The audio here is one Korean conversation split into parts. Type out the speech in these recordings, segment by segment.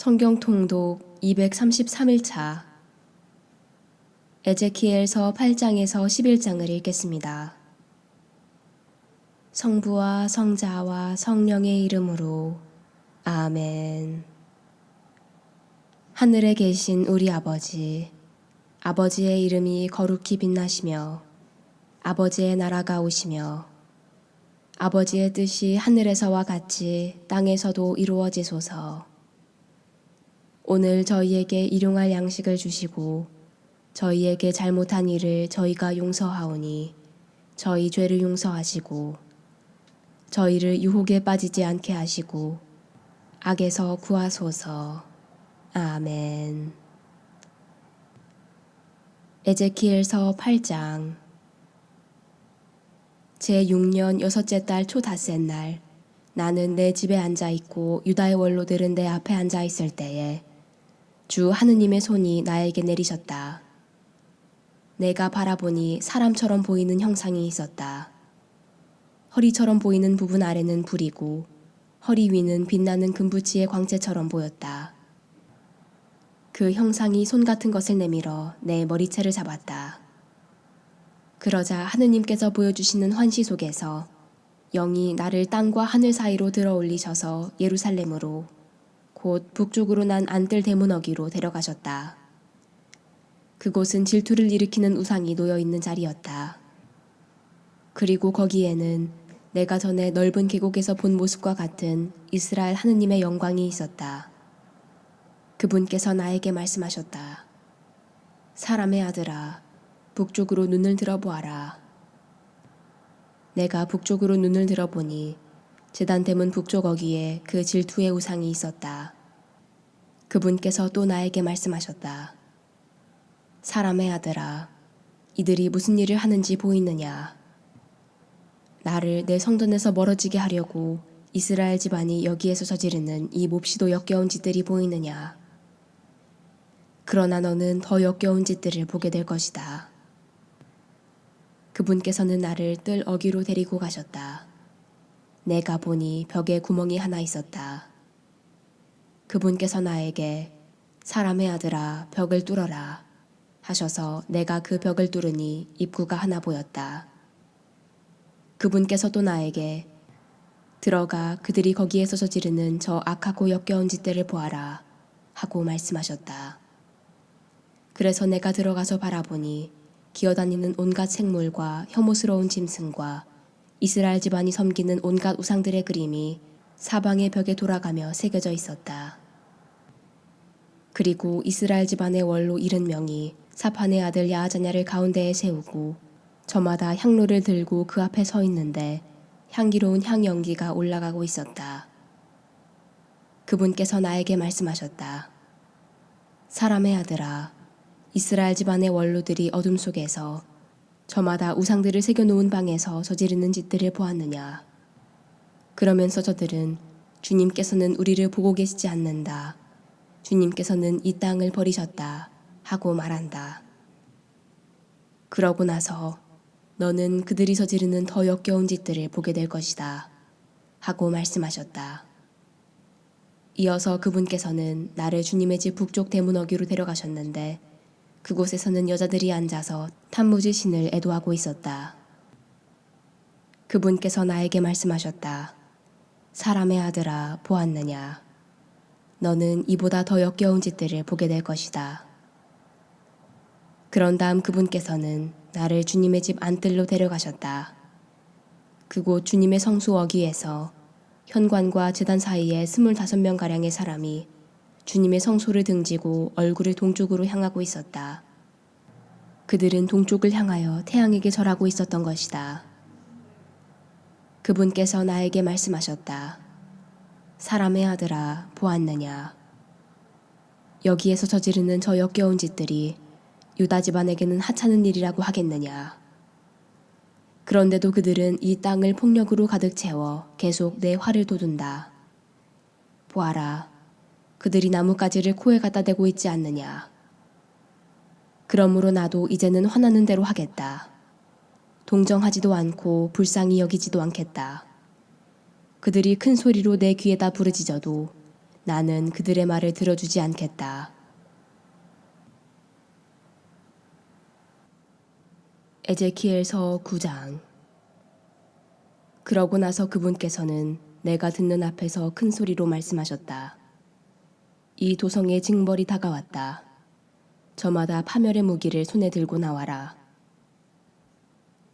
성경 통독 233일차 에제키엘서 8장에서 11장을 읽겠습니다. 성부와 성자와 성령의 이름으로 아멘. 하늘에 계신 우리 아버지, 아버지의 이름이 거룩히 빛나시며 아버지의 나라가 오시며 아버지의 뜻이 하늘에서와 같이 땅에서도 이루어지소서. 오늘 저희에게 일용할 양식을 주시고 저희에게 잘못한 일을 저희가 용서하오니 저희 죄를 용서하시고 저희를 유혹에 빠지지 않게 하시고 악에서 구하소서. 아멘. 에제키엘서 8장. 제6년 6째 달 초닷새 날 나는 내 집에 앉아있고 유다의 원로들은 내 앞에 앉아있을 때에 주 하느님의 손이 나에게 내리셨다. 내가 바라보니 사람처럼 보이는 형상이 있었다. 허리처럼 보이는 부분 아래는 불이고 허리 위는 빛나는 금붙이의 광채처럼 보였다. 그 형상이 손 같은 것을 내밀어 내 머리채를 잡았다. 그러자 하느님께서 보여주시는 환시 속에서 영이 나를 땅과 하늘 사이로 들어 올리셔서 예루살렘으로 곧 북쪽으로 난 안뜰 대문어기로 데려가셨다. 그곳은 질투를 일으키는 우상이 놓여있는 자리였다. 그리고 거기에는 내가 전에 넓은 계곡에서 본 모습과 같은 이스라엘 하느님의 영광이 있었다. 그분께서 나에게 말씀하셨다. 사람의 아들아, 북쪽으로 눈을 들어보아라. 내가 북쪽으로 눈을 들어보니 제단 대문 북쪽 어귀에 그 질투의 우상이 있었다. 그분께서 또 나에게 말씀하셨다. 사람의 아들아, 이들이 무슨 일을 하는지 보이느냐? 나를 내 성전에서 멀어지게 하려고 이스라엘 집안이 여기에서 저지르는 이 몹시도 역겨운 짓들이 보이느냐? 그러나 너는 더 역겨운 짓들을 보게 될 것이다. 그분께서는 나를 뜰 어귀로 데리고 가셨다. 내가 보니 벽에 구멍이 하나 있었다. 그분께서 나에게 사람의 아들아 벽을 뚫어라 하셔서 내가 그 벽을 뚫으니 입구가 하나 보였다. 그분께서 또 나에게 들어가 그들이 거기에서 저지르는 저 악하고 역겨운 짓들을 보아라 하고 말씀하셨다. 그래서 내가 들어가서 바라보니 기어다니는 온갖 생물과 혐오스러운 짐승과 이스라엘 집안이 섬기는 온갖 우상들의 그림이 사방의 벽에 돌아가며 새겨져 있었다. 그리고 이스라엘 집안의 원로 70명이 사판의 아들 야하자냐를 가운데에 세우고 저마다 향로를 들고 그 앞에 서 있는데 향기로운 향연기가 올라가고 있었다. 그분께서 나에게 말씀하셨다. 사람의 아들아, 이스라엘 집안의 원로들이 어둠 속에서 저마다 우상들을 새겨놓은 방에서 저지르는 짓들을 보았느냐. 그러면서 저들은 주님께서는 우리를 보고 계시지 않는다. 주님께서는 이 땅을 버리셨다. 하고 말한다. 그러고 나서 너는 그들이 저지르는 더 역겨운 짓들을 보게 될 것이다. 하고 말씀하셨다. 이어서 그분께서는 나를 주님의 집 북쪽 대문어귀로 데려가셨는데 그곳에서는 여자들이 앉아서 탄무지 신을 애도하고 있었다. 그분께서 나에게 말씀하셨다. 사람의 아들아, 보았느냐? 너는 이보다 더 역겨운 짓들을 보게 될 것이다. 그런 다음 그분께서는 나를 주님의 집 안뜰로 데려가셨다. 그곳 주님의 성수 어귀에서 현관과 제단 사이에 25명가량의 사람이 주님의 성소를 등지고 얼굴을 동쪽으로 향하고 있었다. 그들은 동쪽을 향하여 태양에게 절하고 있었던 것이다. 그분께서 나에게 말씀하셨다. 사람의 아들아, 보았느냐? 여기에서 저지르는 저 역겨운 짓들이 유다 집안에게는 하찮은 일이라고 하겠느냐? 그런데도 그들은 이 땅을 폭력으로 가득 채워 계속 내 화를 돋운다. 보아라, 그들이 나뭇가지를 코에 갖다 대고 있지 않느냐? 그러므로 나도 이제는 화나는 대로 하겠다. 동정하지도 않고 불쌍히 여기지도 않겠다. 그들이 큰 소리로 내 귀에다 부르짖어도 나는 그들의 말을 들어주지 않겠다. 에제키엘서 9장. 그러고 나서 그분께서는 내가 듣는 앞에서 큰 소리로 말씀하셨다. 이 도성의 징벌이 다가왔다. 저마다 파멸의 무기를 손에 들고 나와라.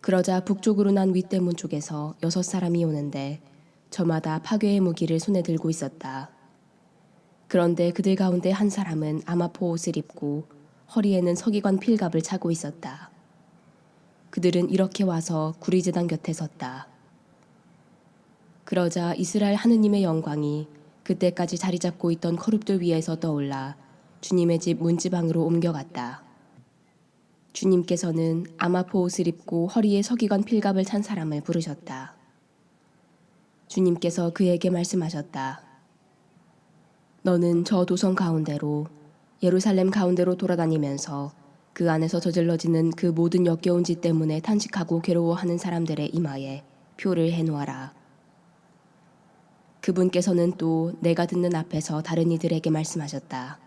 그러자 북쪽으로 난 윗대문 쪽에서 6사람이 오는데 저마다 파괴의 무기를 손에 들고 있었다. 그런데 그들 가운데 한 사람은 아마포 옷을 입고 허리에는 서기관 필갑을 차고 있었다. 그들은 이렇게 와서 구리제단 곁에 섰다. 그러자 이스라엘 하느님의 영광이 그때까지 자리 잡고 있던 커룹들 위에서 떠올라 주님의 집 문지방으로 옮겨갔다. 주님께서는 아마포 옷을 입고 허리에 서기관 필갑을 찬 사람을 부르셨다. 주님께서 그에게 말씀하셨다. 너는 저 도성 가운데로 예루살렘 가운데로 돌아다니면서 그 안에서 저질러지는 그 모든 역겨운 짓 때문에 탄식하고 괴로워하는 사람들의 이마에 표를 해놓아라. 그분께서는 또 내가 듣는 앞에서 다른 이들에게 말씀하셨다.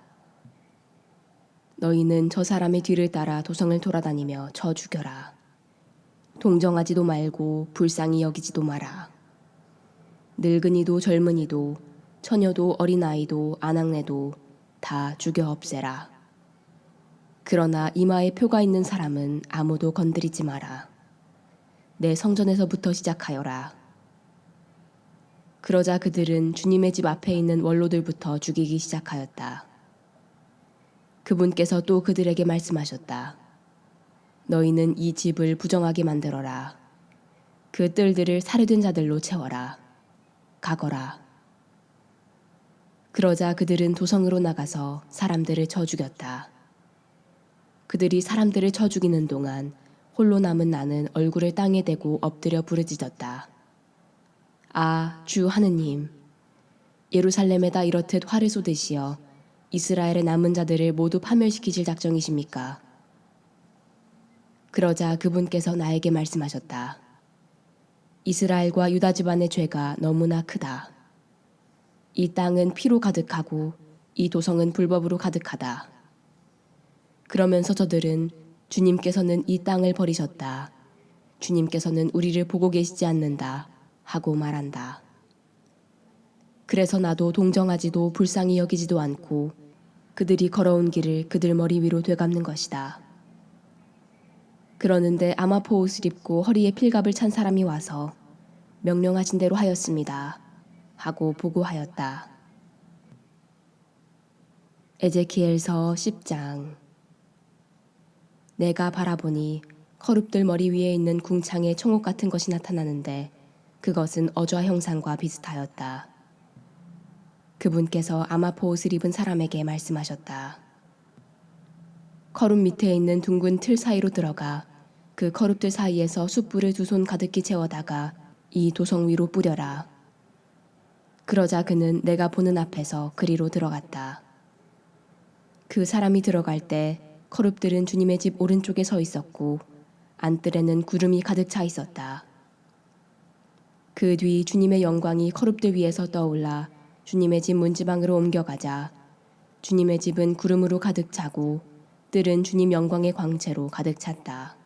너희는 저 사람의 뒤를 따라 도성을 돌아다니며 쳐 죽여라. 동정하지도 말고 불쌍히 여기지도 마라. 늙은이도 젊은이도 처녀도 어린아이도 아낙네도 다 죽여 없애라. 그러나 이마에 표가 있는 사람은 아무도 건드리지 마라. 내 성전에서부터 시작하여라. 그러자 그들은 주님의 집 앞에 있는 원로들부터 죽이기 시작하였다. 그분께서 또 그들에게 말씀하셨다. 너희는 이 집을 부정하게 만들어라. 그 뜰들을 살해된 자들로 채워라. 가거라. 그러자 그들은 도성으로 나가서 사람들을 쳐 죽였다. 그들이 사람들을 쳐 죽이는 동안 홀로 남은 나는 얼굴을 땅에 대고 엎드려 부르짖었다. 아, 주 하느님, 예루살렘에다 이렇듯 화를 쏟으시어 이스라엘의 남은 자들을 모두 파멸시키실 작정이십니까? 그러자 그분께서 나에게 말씀하셨다. 이스라엘과 유다 집안의 죄가 너무나 크다. 이 땅은 피로 가득하고 이 도성은 불법으로 가득하다. 그러면서 저들은 주님께서는 이 땅을 버리셨다. 주님께서는 우리를 보고 계시지 않는다. 하고 말한다. 그래서 나도 동정하지도 불쌍히 여기지도 않고 그들이 걸어온 길을 그들 머리 위로 되갚는 것이다. 그러는데 아마포 옷을 입고 허리에 필갑을 찬 사람이 와서 명령하신 대로 하였습니다. 하고 보고하였다. 에제키엘서 10장. 내가 바라보니 커룹들 머리 위에 있는 궁창에 총옥 같은 것이 나타나는데 그것은 어좌 형상과 비슷하였다. 그분께서 아마포 옷을 입은 사람에게 말씀하셨다. 커룹 밑에 있는 둥근 틀 사이로 들어가 그 커룹들 사이에서 숯불을 2손 가득히 채워다가 이 도성 위로 뿌려라. 그러자 그는 내가 보는 앞에서 그리로 들어갔다. 그 사람이 들어갈 때 커룹들은 주님의 집 오른쪽에 서 있었고 안뜰에는 구름이 가득 차 있었다. 그 뒤 주님의 영광이 커룹들 위에서 떠올라 주님의 집 문지방으로 옮겨가자 주님의 집은 구름으로 가득 차고 뜰은 주님 영광의 광채로 가득 찼다.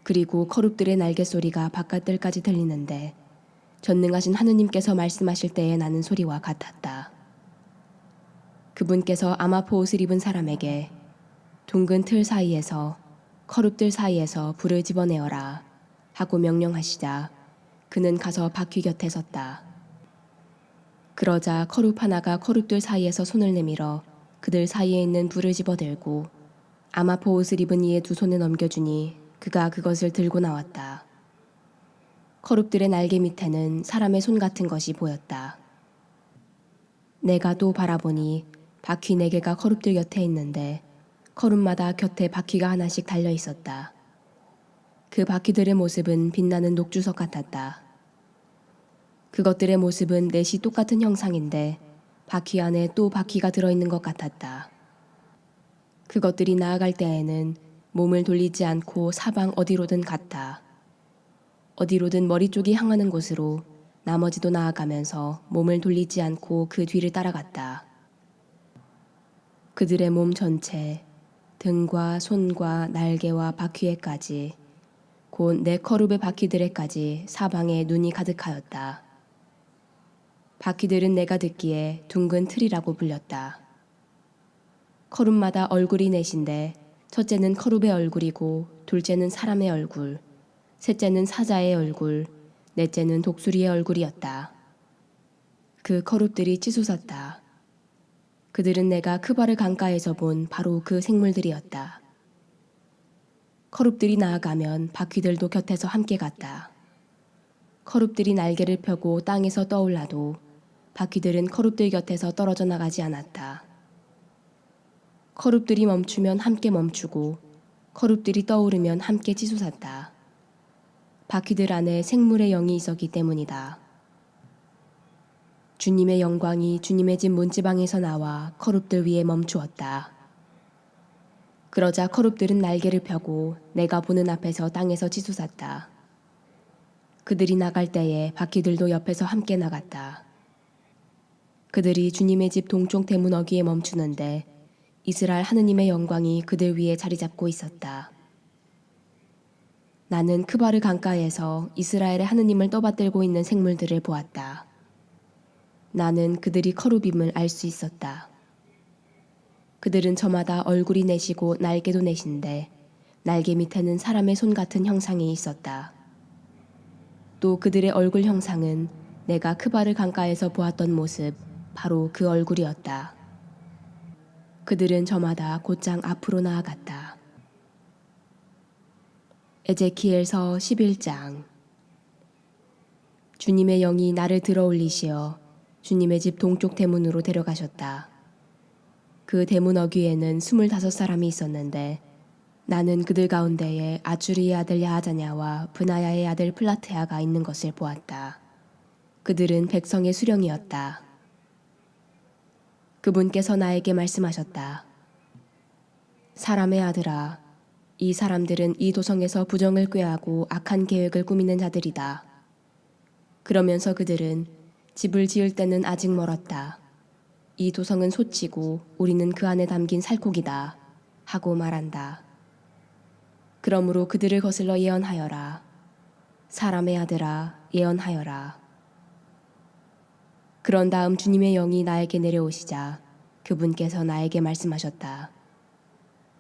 그리고 커룹들의 날개 소리가 바깥뜰까지 들리는데 전능하신 하느님께서 말씀하실 때에 나는 소리와 같았다. 그분께서 아마포 옷을 입은 사람에게 둥근 틀 사이에서 커룹들 사이에서 불을 집어내어라 하고 명령하시자 그는 가서 바퀴 곁에 섰다. 그러자 커룹 하나가 커룹들 사이에서 손을 내밀어 그들 사이에 있는 불을 집어들고 아마포 옷을 입은 이의 2손에 넘겨주니 그가 그것을 들고 나왔다. 커룹들의 날개 밑에는 사람의 손 같은 것이 보였다. 내가 또 바라보니 바퀴 4개가 커룹들 곁에 있는데 커룹마다 곁에 바퀴가 하나씩 달려 있었다. 그 바퀴들의 모습은 빛나는 녹주석 같았다. 그것들의 모습은 넷이 똑같은 형상인데 바퀴 안에 또 바퀴가 들어있는 것 같았다. 그것들이 나아갈 때에는 몸을 돌리지 않고 사방 어디로든 갔다. 어디로든 머리 쪽이 향하는 곳으로 나머지도 나아가면서 몸을 돌리지 않고 그 뒤를 따라갔다. 그들의 몸 전체, 등과 손과 날개와 바퀴에까지, 곧 내 커룹의 바퀴들에까지 사방에 눈이 가득하였다. 바퀴들은 내가 듣기에 둥근 틀이라고 불렸다. 커룹마다 얼굴이 넷인데 첫째는 커룹의 얼굴이고 둘째는 사람의 얼굴, 셋째는 사자의 얼굴, 넷째는 독수리의 얼굴이었다. 그 커룹들이 치솟았다. 그들은 내가 크바르 강가에서 본 바로 그 생물들이었다. 커룹들이 나아가면 바퀴들도 곁에서 함께 갔다. 커룹들이 날개를 펴고 땅에서 떠올라도 바퀴들은 커룹들 곁에서 떨어져 나가지 않았다. 커룹들이 멈추면 함께 멈추고 커룹들이 떠오르면 함께 치솟았다. 바퀴들 안에 생물의 영이 있었기 때문이다. 주님의 영광이 주님의 집 문지방에서 나와 커룹들 위에 멈추었다. 그러자 커룹들은 날개를 펴고 내가 보는 앞에서 땅에서 치솟았다. 그들이 나갈 때에 바퀴들도 옆에서 함께 나갔다. 그들이 주님의 집 동쪽 대문 어귀에 멈추는데 이스라엘 하느님의 영광이 그들 위에 자리 잡고 있었다. 나는 크바르 강가에서 이스라엘의 하느님을 떠받들고 있는 생물들을 보았다. 나는 그들이 커룹임을 알 수 있었다. 그들은 저마다 얼굴이 넷이고 날개도 넷인데 날개 밑에는 사람의 손 같은 형상이 있었다. 또 그들의 얼굴 형상은 내가 크바르 강가에서 보았던 모습, 바로 그 얼굴이었다. 그들은 저마다 곧장 앞으로 나아갔다. 에제키엘서 11장. 주님의 영이 나를 들어올리시어 주님의 집 동쪽 대문으로 데려가셨다. 그 대문 어귀에는 25사람이 있었는데 나는 그들 가운데에 아주리의 아들 야하자냐와 브나야의 아들 플라테아가 있는 것을 보았다. 그들은 백성의 수령이었다. 그분께서 나에게 말씀하셨다. 사람의 아들아, 이 사람들은 이 도성에서 부정을 꾀하고 악한 계획을 꾸미는 자들이다. 그러면서 그들은 집을 지을 때는 아직 멀었다. 이 도성은 솥이고 우리는 그 안에 담긴 살코기다. 하고 말한다. 그러므로 그들을 거슬러 예언하여라. 사람의 아들아, 예언하여라. 그런 다음 주님의 영이 나에게 내려오시자 그분께서 나에게 말씀하셨다.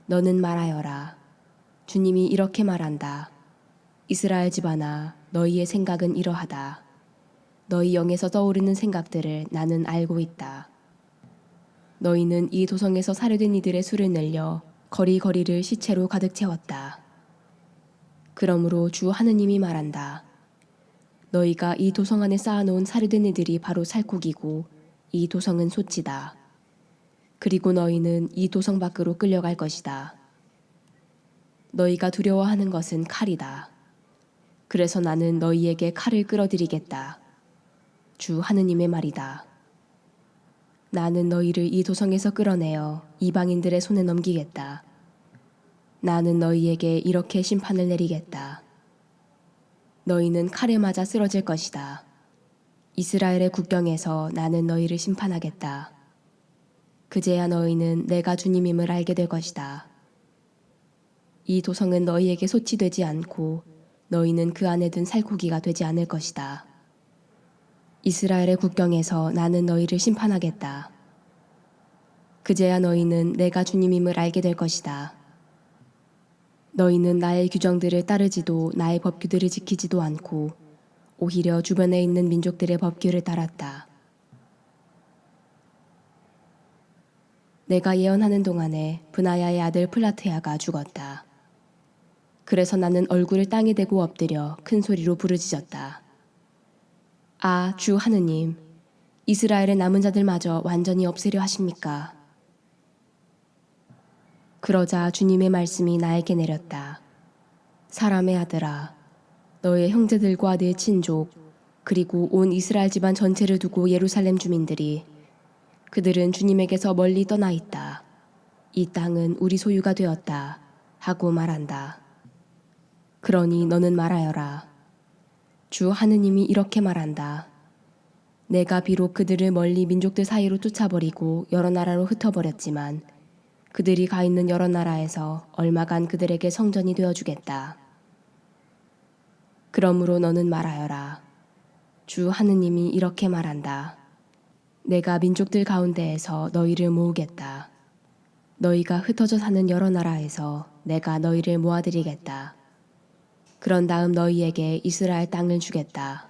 너는 말하여라. 주님이 이렇게 말한다. 이스라엘 집안아, 너희의 생각은 이러하다. 너희 영에서 떠오르는 생각들을 나는 알고 있다. 너희는 이 도성에서 살해된 이들의 수를 늘려 거리거리를 시체로 가득 채웠다. 그러므로 주 하느님이 말한다. 너희가 이 도성 안에 쌓아놓은 살해된 이들이 바로 살코기고 이 도성은 솥이다. 그리고 너희는 이 도성 밖으로 끌려갈 것이다. 너희가 두려워하는 것은 칼이다. 그래서 나는 너희에게 칼을 끌어들이겠다. 주 하느님의 말이다. 나는 너희를 이 도성에서 끌어내어 이방인들의 손에 넘기겠다. 나는 너희에게 이렇게 심판을 내리겠다. 너희는 칼에 맞아 쓰러질 것이다. 이스라엘의 국경에서 나는 너희를 심판하겠다. 그제야 너희는 내가 주님임을 알게 될 것이다. 이 도성은 너희에게 소치되지 않고 너희는 그 안에 든 살코기가 되지 않을 것이다. 이스라엘의 국경에서 나는 너희를 심판하겠다. 그제야 너희는 내가 주님임을 알게 될 것이다. 너희는 나의 규정들을 따르지도 나의 법규들을 지키지도 않고 오히려 주변에 있는 민족들의 법규를 따랐다. 내가 예언하는 동안에 브나야의 아들 플라테아가 죽었다. 그래서 나는 얼굴을 땅에 대고 엎드려 큰 소리로 부르짖었다. 아, 주 하느님, 이스라엘의 남은 자들마저 완전히 없애려 하십니까? 그러자 주님의 말씀이 나에게 내렸다. 사람의 아들아, 너의 형제들과 내 친족, 그리고 온 이스라엘 집안 전체를 두고 예루살렘 주민들이 그들은 주님에게서 멀리 떠나 있다. 이 땅은 우리 소유가 되었다. 하고 말한다. 그러니 너는 말하여라. 주 하느님이 이렇게 말한다. 내가 비록 그들을 멀리 민족들 사이로 쫓아버리고 여러 나라로 흩어버렸지만 그들이 가 있는 여러 나라에서 얼마간 그들에게 성전이 되어주겠다. 그러므로 너는 말하여라. 주 하느님이 이렇게 말한다. 내가 민족들 가운데에서 너희를 모으겠다. 너희가 흩어져 사는 여러 나라에서 내가 너희를 모아들이겠다. 그런 다음 너희에게 이스라엘 땅을 주겠다.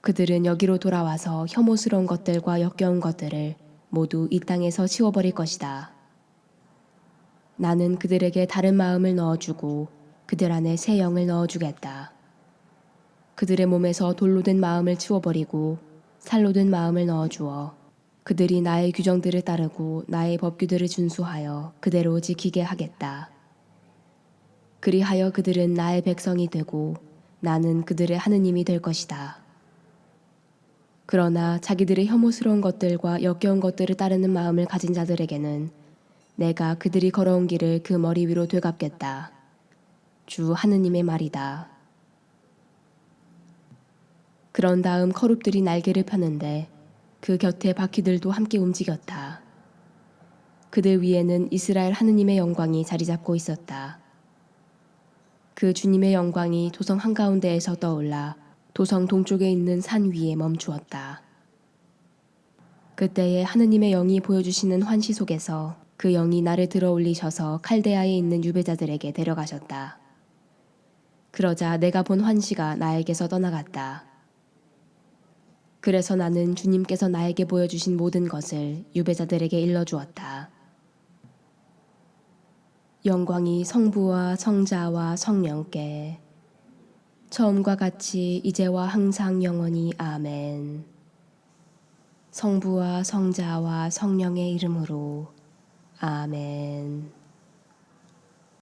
그들은 여기로 돌아와서 혐오스러운 것들과 역겨운 것들을 모두 이 땅에서 치워버릴 것이다. 나는 그들에게 다른 마음을 넣어주고 그들 안에 새 영을 넣어주겠다. 그들의 몸에서 돌로 된 마음을 치워버리고 살로 된 마음을 넣어주어 그들이 나의 규정들을 따르고 나의 법규들을 준수하여 그대로 지키게 하겠다. 그리하여 그들은 나의 백성이 되고 나는 그들의 하느님이 될 것이다. 그러나 자기들의 혐오스러운 것들과 역겨운 것들을 따르는 마음을 가진 자들에게는 내가 그들이 걸어온 길을 그 머리 위로 되갚겠다. 주 하느님의 말이다. 그런 다음 거룹들이 날개를 펴는데 그 곁에 바퀴들도 함께 움직였다. 그들 위에는 이스라엘 하느님의 영광이 자리 잡고 있었다. 그 주님의 영광이 도성 한가운데에서 떠올라 도성 동쪽에 있는 산 위에 멈추었다. 그때에 하느님의 영이 보여주시는 환시 속에서 그 영이 나를 들어 올리셔서 칼데아에 있는 유배자들에게 데려가셨다. 그러자 내가 본 환시가 나에게서 떠나갔다. 그래서 나는 주님께서 나에게 보여주신 모든 것을 유배자들에게 일러주었다. 영광이 성부와 성자와 성령께 처음과 같이 이제와 항상 영원히 아멘. 성부와 성자와 성령의 이름으로 아멘.